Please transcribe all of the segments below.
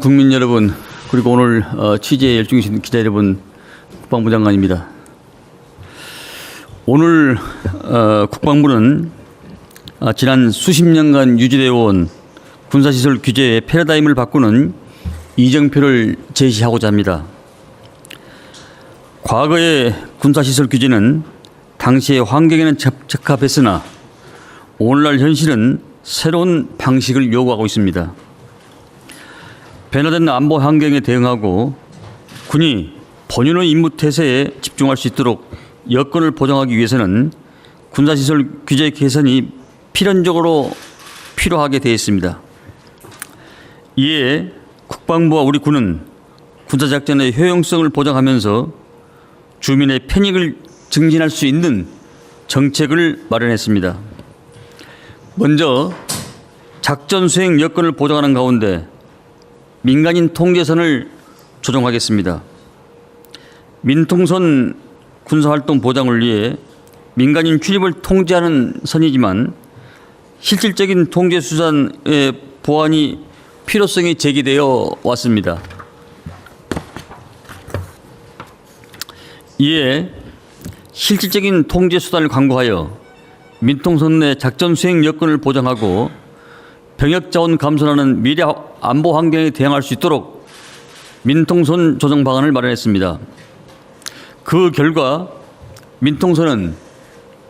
국민 여러분, 그리고 오늘 취재에 열중이신 기자 여러분, 국방부 장관입니다. 오늘 국방부는 지난 수십 년간 유지되어 온 군사시설 규제의 패러다임을 바꾸는 이정표를 제시하고자 합니다. 과거의 군사시설 규제는 당시의 환경에는 적합했으나 오늘날 현실은 새로운 방식을 요구하고 있습니다. 변화된 안보 환경에 대응하고 군이 본연의 임무 태세에 집중할 수 있도록 여건을 보장하기 위해서는 군사시설 규제 개선이 필연적으로 필요하게 되어 있습니다. 이에 국방부와 우리 군은 군사작전의 효용성을 보장하면서 주민의 편익을 증진할 수 있는 정책을 마련했습니다. 먼저 작전 수행 여건을 보장하는 가운데 민간인 통제선을 조정하겠습니다. 민통선 군사활동 보장을 위해 민간인 출입을 통제하는 선이지만 실질적인 통제 수단의 보완이 필요성이 제기되어 왔습니다. 이에 실질적인 통제 수단을 강구하여 민통선 내 작전 수행 여건을 보장하고 병역 자원 감소하는 미래 안보 환경에 대응할 수 있도록 민통선 조정 방안을 마련했습니다. 그 결과 민통선은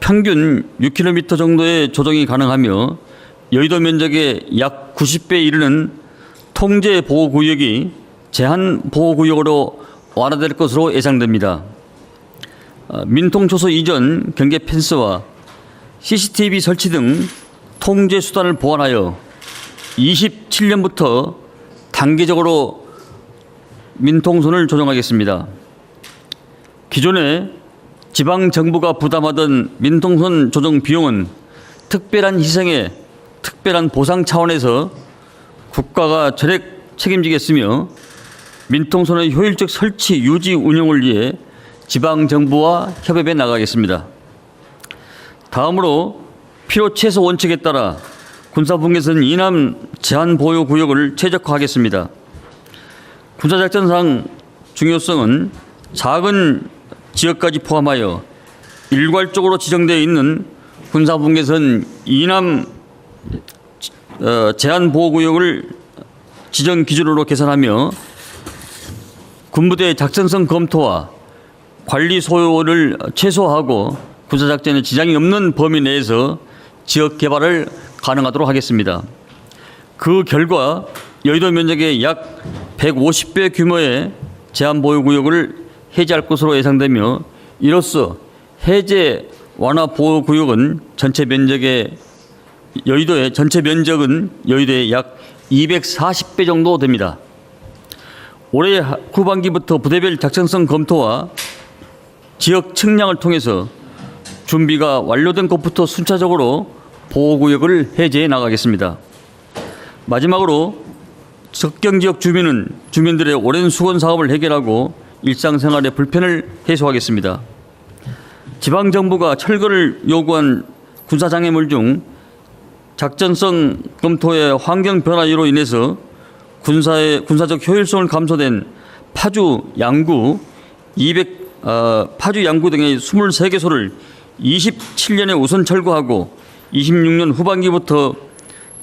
평균 6km 정도의 조정이 가능하며 여의도 면적의 약 90배에 이르는 통제 보호구역이 제한 보호구역으로 완화될 것으로 예상됩니다. 민통초소 이전 경계 펜스와 CCTV 설치 등 통제 수단을 보완하여 27년부터 단계적으로 민통선을 조정하겠습니다. 기존에 지방정부가 부담하던 민통선 조정 비용은 특별한 희생에 특별한 보상 차원에서 국가가 전액 책임지겠으며 민통선의 효율적 설치, 유지, 운영을 위해 지방정부와 협업해 나가겠습니다. 다음으로 필요 최소 원칙에 따라 군사분계선 이남 제한보호구역을 최적화하겠습니다. 군사작전상 중요성은 작은 지역까지 포함하여 일괄적으로 지정되어 있는 군사분계선 이남 제한보호구역을 지정 기준으로 개선하며 군부대의 작전성 검토와 관리 소요를 최소화하고 군사작전에 지장이 없는 범위 내에서 지역 개발을 가능하도록 하겠습니다. 그 결과 여의도 면적의 약 150배 규모의 제한보호구역을 해제할 것으로 예상되며 이로써 해제 완화 보호구역은 여의도의 전체 면적은 여의도의 약 240배 정도 됩니다. 올해 후반기부터 부대별 작전성 검토와 지역 측량을 통해서 준비가 완료된 곳부터 순차적으로 보호구역을 해제해 나가겠습니다. 마지막으로 접경지역 주민들의 오랜 수건 사업을 해결하고 일상생활의 불편을 해소하겠습니다. 지방정부가 철거를 요구한 군사장애물 중 작전성 검토의 환경 변화로 인해서 군사적 효율성을 감소된 파주 양구 등의 23개소를 27년에 우선 철거하고 26년 후반기부터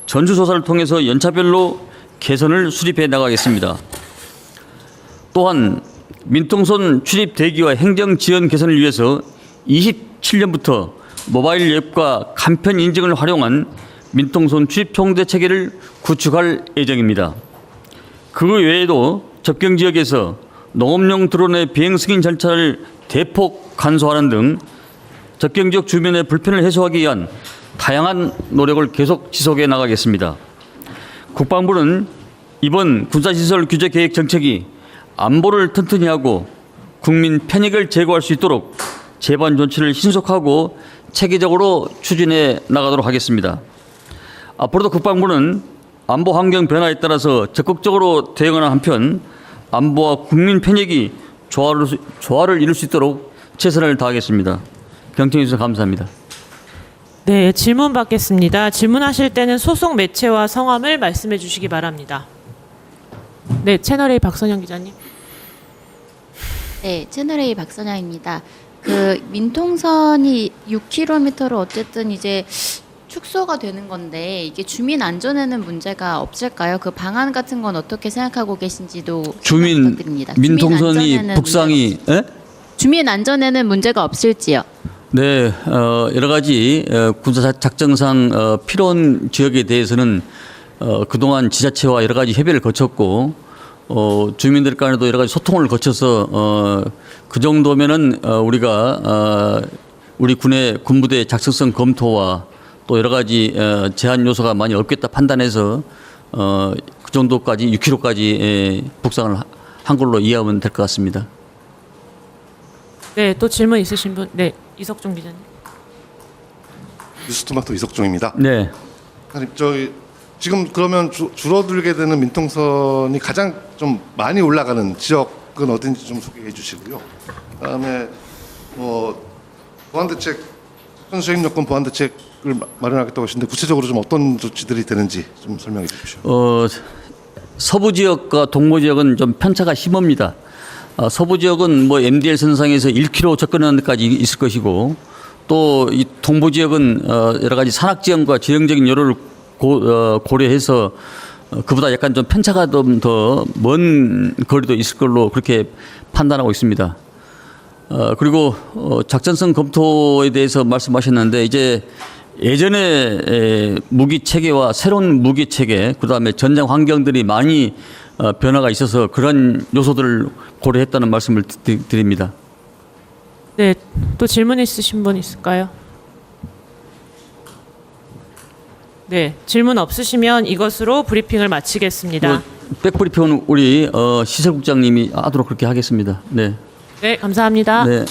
전수조사를 통해서 연차별로 개선을 수립해 나가겠습니다. 또한 민통선 출입 대기와 행정 지원 개선을 위해서 27년부터 모바일 앱과 간편 인증을 활용한 민통선 출입 통제 체계를 구축할 예정입니다. 그 외에도 접경 지역에서 농업용 드론의 비행 승인 절차를 대폭 간소화하는 등 접경 지역 주민의 불편을 해소하기 위한 다양한 노력을 계속 지속해 나가겠습니다. 국방부는 이번 군사시설 규제 계획 정책이 안보를 튼튼히 하고 국민 편익을 제고할 수 있도록 제반 조치를 신속하고 체계적으로 추진해 나가도록 하겠습니다. 앞으로도 국방부는 안보 환경 변화에 따라서 적극적으로 대응하는 한편 안보와 국민 편익이 조화를 이룰 수 있도록 최선을 다하겠습니다. 경청해 주셔서 감사합니다. 네, 질문 받겠습니다. 질문하실 때는 소속 매체와 성함을 말씀해 주시기 바랍니다. 네, 채널A 박선영 기자님. 네, 채널A 박선영입니다. 그 민통선이 6km로 어쨌든 이제 축소가 되는 건데 이게 주민 안전에는 문제가 없을까요? 그 방안 같은 건 어떻게 생각하고 계신지도 부탁드립니다. 민통선이 북상이 주민 안전에는 문제가 없을지요? 네, 여러 가지 군사 작전상 필요한 지역에 대해서는 그동안 지자체와 여러 가지 협의를 거쳤고 주민들 간에도 여러 가지 소통을 거쳐서 그 정도면은 우리가 우리 군의 군부대 작성성 검토와 또 여러 가지 제한 요소가 많이 없겠다 판단해서 그 정도까지 6km까지 북상을 한 걸로 이해하면 될 것 같습니다. 네, 또 질문 있으신 분? 네, 이석종 기자님. 뉴스토마토 이석종입니다. 네. 아니, 저희 지금 그러면 줄어들게 되는 민통선이 가장 좀 많이 올라가는 지역은 어딘지 좀 소개해 주시고요. 그다음에 뭐 보안대책, 수행여건 보안대책을 마련하겠다고 하시는데 구체적으로 좀 어떤 조치들이 되는지 좀 설명해 주십시오. 서부 지역과 동부 지역은 좀 편차가 심합니다. 서부 지역은 뭐 MDL 선상에서 1km 접근하는 데까지 있을 것이고 또 이 동부 지역은 여러 가지 산악 지형과 지형적인 요소를 고려해서 그보다 약간 좀 편차가 좀 더 먼 거리도 있을 걸로 그렇게 판단하고 있습니다. 그리고 작전성 검토에 대해서 말씀하셨는데 이제 예전에 무기 체계와 새로운 무기 체계 그다음에 전장 환경들이 많이 변화가 있어서 그런 요소들을 고려했다는 말씀을 드립니다. 네, 또 질문 있으신 분 있을까요? 네, 질문 없으시면 이것으로 브리핑을 마치겠습니다. 백브리핑은 우리 시설국장님이 하도록 그렇게 하겠습니다. 네. 네, 감사합니다. 네.